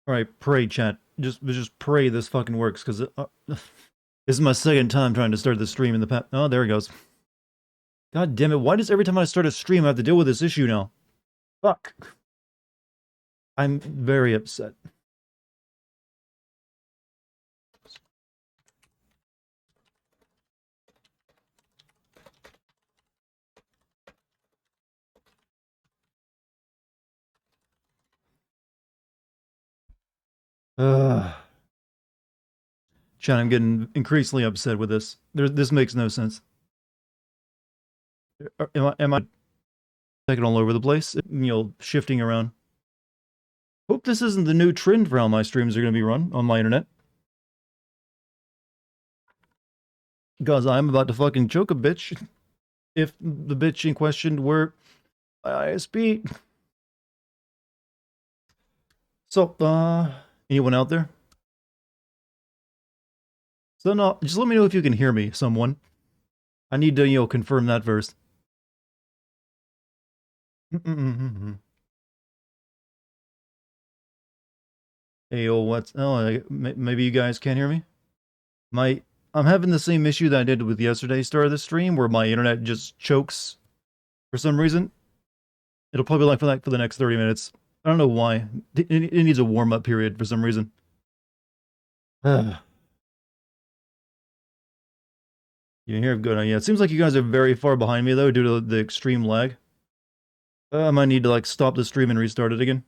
Alright, pray, chat. Just pray this fucking works, because this is my second time trying to start the stream in the past. Oh, there it goes. God damn it, why does every time I start a stream I have to deal with this issue now? Fuck. I'm very upset. Chat, I'm getting increasingly upset with this. This makes no sense. Am I taking all over the place? You know, shifting around. Hope this isn't the new trend for how my streams are going to be run on my internet. Because I'm about to fucking choke a bitch. If the bitch in question were ISP. So, anyone out there? So no, just let me know if you can hear me, someone. I need to, confirm that first. Hey, yo, what's... Oh, maybe you guys can't hear me? I'm having the same issue that I did with yesterday's start of the stream, where my internet just chokes for some reason. It'll probably be like for the next 30 minutes. I don't know why. It needs a warm-up period for some reason. You can hear good. Yeah, it seems like you guys are very far behind me, though, due to the extreme lag. I might need to, like, stop the stream and restart it again.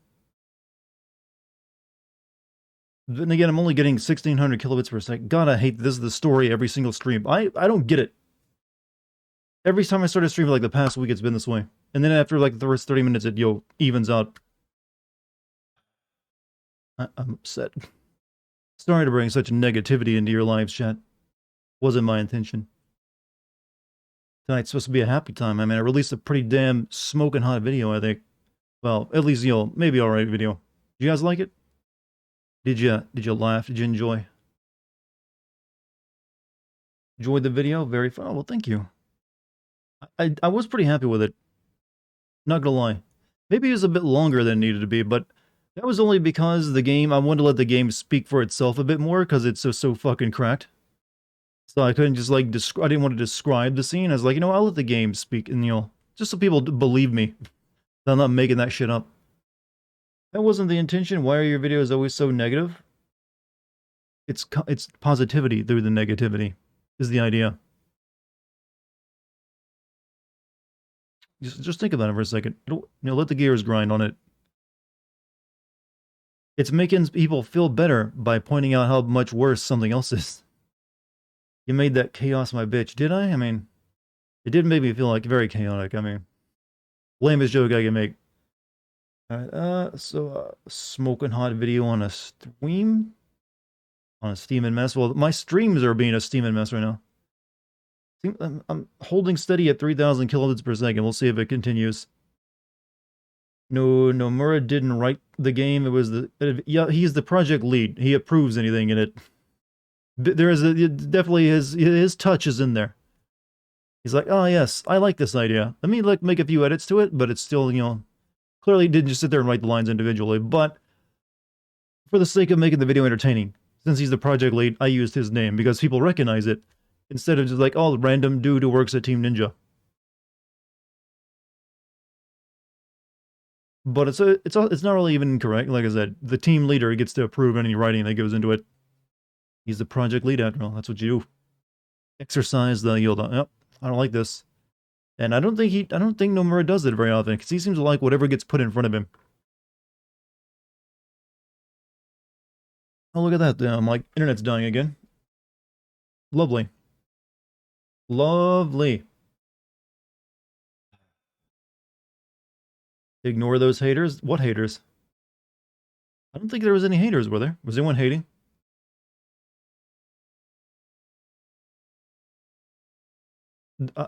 Then again, I'm only getting 1600 kilobits per second. God, I hate this is the story every single stream. I don't get it. Every time I start a stream, like the past week, it's been this way. And then after, like, the first 30 minutes, it, evens out. I'm upset. Sorry to bring such negativity into your lives, chat. Wasn't my intention. Tonight's supposed to be a happy time. I mean, I released a pretty damn smoking hot video, I think. Well, at least, maybe alright video. Did you guys like it? Did you laugh? Did you enjoy? Enjoyed the video? Very fun. Oh, well, thank you. I was pretty happy with it. Not gonna lie. Maybe it was a bit longer than it needed to be, but that was only because the game, I wanted to let the game speak for itself a bit more, because it's so fucking cracked. So I couldn't just, like, I didn't want to describe the scene. I was like, I'll let the game speak, and, just so people believe me. That I'm not making that shit up. That wasn't the intention. Why are your videos always so negative? It's positivity through the negativity, is the idea. Just think about it for a second. Let the gears grind on it. It's making people feel better by pointing out how much worse something else is. You made that chaos my bitch, did I? I mean, it did make me feel like very chaotic. I mean, lamest joke I can make. Alright, smoking hot video on a stream? On a steaming mess? Well, my streams are being a steaming mess right now. I'm holding steady at 3,000 kilobits per second. We'll see if it continues. No, Nomura didn't write the game. It was yeah, he's the project lead. He approves anything in it. There is definitely his touch is in there. He's like, oh yes, I like this idea. Let me make a few edits to it, but it's still, clearly didn't just sit there and write the lines individually. But for the sake of making the video entertaining, since he's the project lead, I used his name because people recognize it instead of just like, oh, random dude who works at Team Ninja. But it's not really even incorrect. Like I said, the team leader gets to approve any writing that goes into it. He's the project lead after all. That's what you do. Exercise the yield. Yep, I don't like this. And I don't think Nomura does it very often, because he seems to like whatever gets put in front of him. Oh, look at that. My internet's dying again. Lovely. Lovely. Ignore those haters? What haters? I don't think there was any haters, were there? Was anyone hating?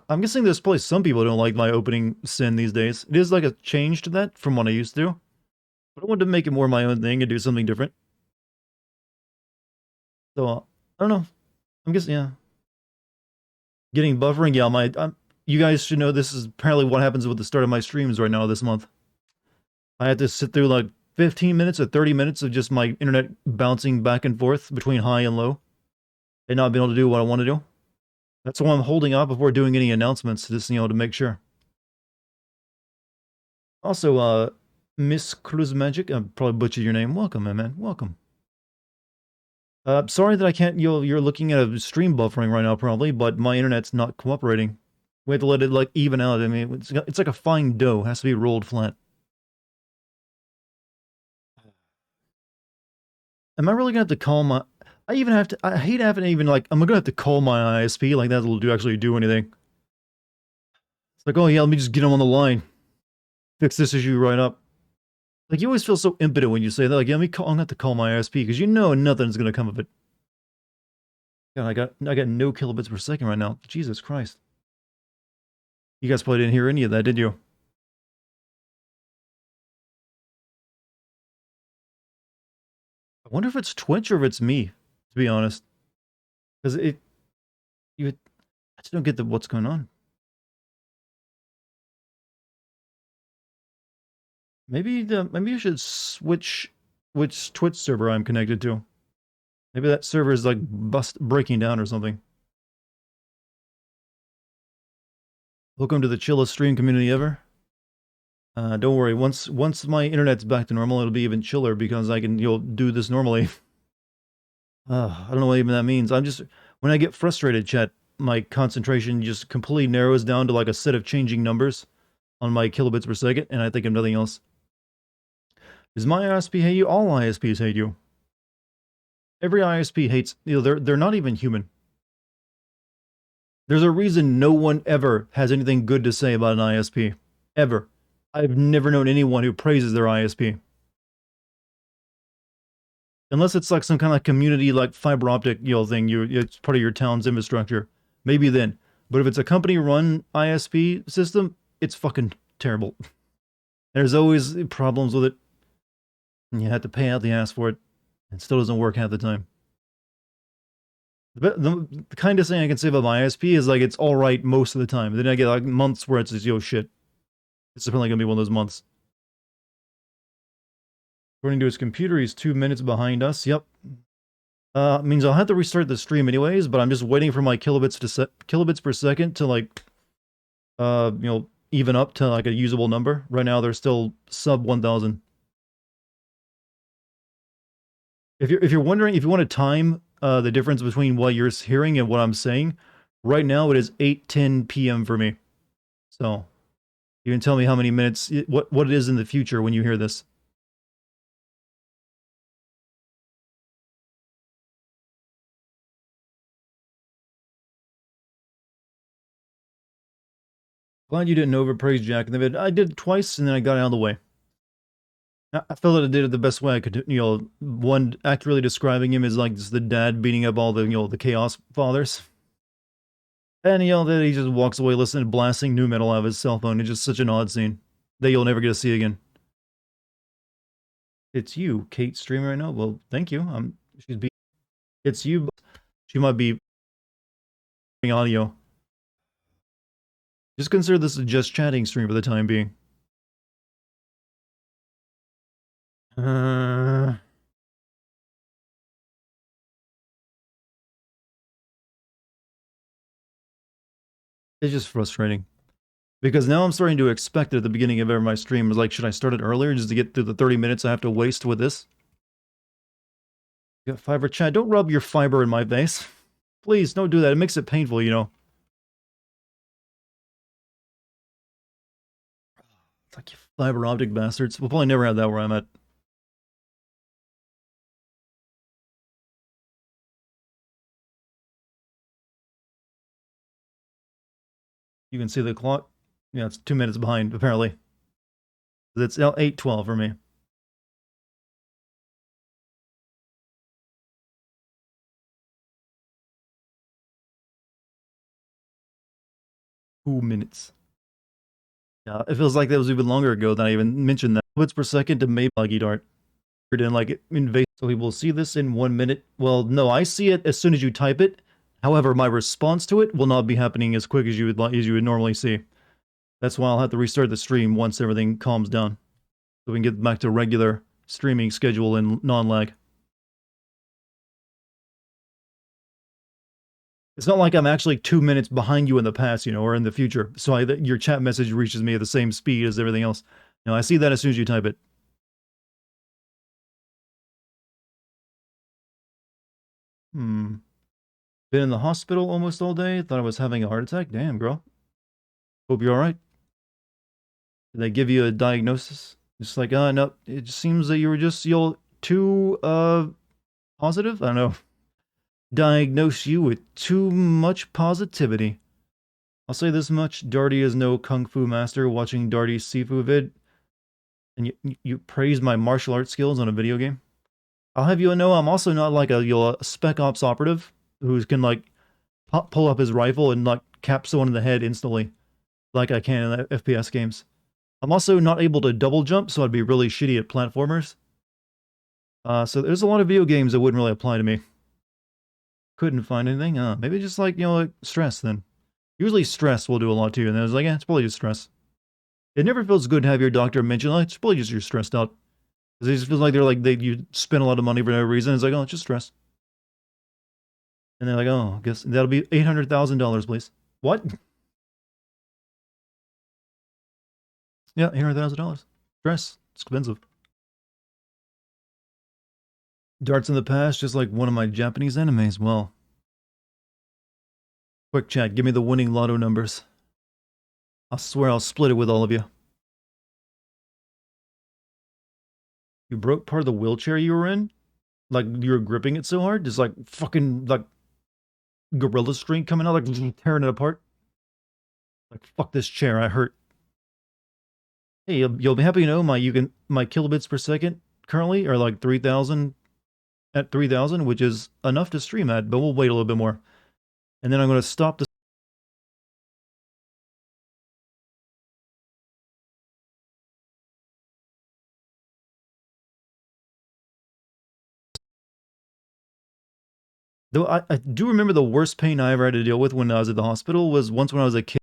I'm guessing there's probably some people who don't like my opening sin these days. It is like a change to that from what I used to. But I wanted to make it more my own thing and do something different. So, I don't know. I'm guessing, yeah. Getting buffering, yeah, you guys should know this is apparently what happens with the start of my streams right now this month. I have to sit through, like, 15 minutes or 30 minutes of just my internet bouncing back and forth between high and low and not being able to do what I want to do. That's why I'm holding off before doing any announcements, just, to make sure. Also, Miss Cruz Magic, I probably butchered your name. Welcome, man. Welcome. Sorry that I can't, you're looking at a stream buffering right now, probably, but my internet's not cooperating. We have to let it, like, even out. I mean, it's like a fine dough. It has to be rolled flat. Am I really gonna have to call my... I hate having to even, like, I'm gonna have to call my ISP, like, that'll actually do anything. It's like, oh yeah, let me just get them on the line. Fix this issue right up. Like, you always feel so impotent when you say that, like, yeah, I'm gonna have to call my ISP, because you know nothing's gonna come of it. God, I got no kilobits per second right now. Jesus Christ. You guys probably didn't hear any of that, did you? I wonder if it's Twitch or if it's me, to be honest. Because I just don't get what's going on. Maybe you should switch which Twitch server I'm connected to. Maybe that server is like breaking down or something. Welcome to the chillest stream community ever. Don't worry, once my internet's back to normal, it'll be even chiller because I can do this normally. I don't know what even that means. When I get frustrated, chat, my concentration just completely narrows down to like a set of changing numbers on my kilobits per second, and I think of nothing else. Does my ISP hate you? All ISPs hate you. Every ISP hates, they're not even human. There's a reason no one ever has anything good to say about an ISP. Ever. I've never known anyone who praises their ISP. Unless it's like some kind of community like fiber optic, thing, it's part of your town's infrastructure. Maybe then. But if it's a company-run ISP system, it's fucking terrible. There's always problems with it. And you have to pay out the ass for it. It still doesn't work half the time. The kindest thing I can say about my ISP is like it's alright most of the time. Then I get like months where it's just, shit. It's definitely gonna be one of those months. According to his computer, he's 2 minutes behind us. Yep. Means I'll have to restart the stream anyways, but I'm just waiting for my kilobits per second to like, even up to like a usable number. Right now, they're still sub 1,000. If you're wondering, if you want to time the difference between what you're hearing and what I'm saying, right now it is 8:10 p.m. for me. So you can tell me how many minutes, what it is in the future when you hear this. Glad you didn't overpraise Jack in the vid. I did it twice and then I got out of the way. I felt that I did it the best way I could. One accurately describing him as like just the dad beating up all the the Chaos Fathers. And then he just walks away listening to blasting new metal out of his cell phone. It's just such an odd scene that you'll never get to see again. It's you, Kate, streaming right now. Well, thank you. It's you. She might be audio. Just consider this a just chatting stream for the time being. It's just frustrating. Because now I'm starting to expect it at the beginning of every my stream. It's like, should I start it earlier just to get through the 30 minutes I have to waste with this? You got fiber chat. Don't rub your fiber in my face. Please, don't do that. It makes it painful, It's like, you fiber optic bastards. We'll probably never have that where I'm at. You can see the clock. Yeah, it's 2 minutes behind, apparently. It's 8:12 for me. Two minutes. Yeah, it feels like that was even longer ago than I even mentioned that. Bits per second to maybe buggy dart. And like invade. So we will see this in 1 minute. Well, no, I see it as soon as you type it. However, my response to it will not be happening as quick as you would normally see. That's why I'll have to restart the stream once everything calms down, so we can get back to regular streaming schedule and non-lag. It's not like I'm actually 2 minutes behind you in the past, or in the future. So your chat message reaches me at the same speed as everything else. I see that as soon as you type it. Been in the hospital almost all day. Thought I was having a heart attack. Damn, girl. Hope you're all right. Did they give you a diagnosis? Just like, no, it just seems that you were just too positive. I don't know. Diagnose you with too much positivity. I'll say this much: Darty is no kung fu master. Watching Darty's Sifu vid, and you praise my martial arts skills on a video game. I'll have you know I'm also not like a spec ops operative who can like pull up his rifle and like cap someone in the head instantly, like I can in FPS games. I'm also not able to double jump, so I'd be really shitty at platformers. So there's a lot of video games that wouldn't really apply to me. Couldn't find anything. Maybe just like, like stress then. Usually stress will do a lot to you, and then I was like, it's probably just stress. It never feels good to have your doctor mention, it's probably just you're stressed out. Because it just feels like you spend a lot of money for no reason. It's like, it's just stress. And they're like, I guess that'll be $800,000, please. What? Yeah, $800,000. Stress. It's expensive. Darts in the past, just like one of my Japanese animes. Well, quick chat, give me the winning lotto numbers. I swear I'll split it with all of you. You broke part of the wheelchair you were in? Like, you were gripping it so hard? Just like fucking, like, gorilla string coming out, like tearing it apart? Like, fuck this chair, I hurt. Hey, you'll be happy to know my kilobits per second currently are like 3,000 at 3,000, which is enough to stream at, but we'll wait a little bit more. And then I'm going to stop the Though I do remember the worst pain I ever had to deal with when I was at the hospital was once when I was a kid.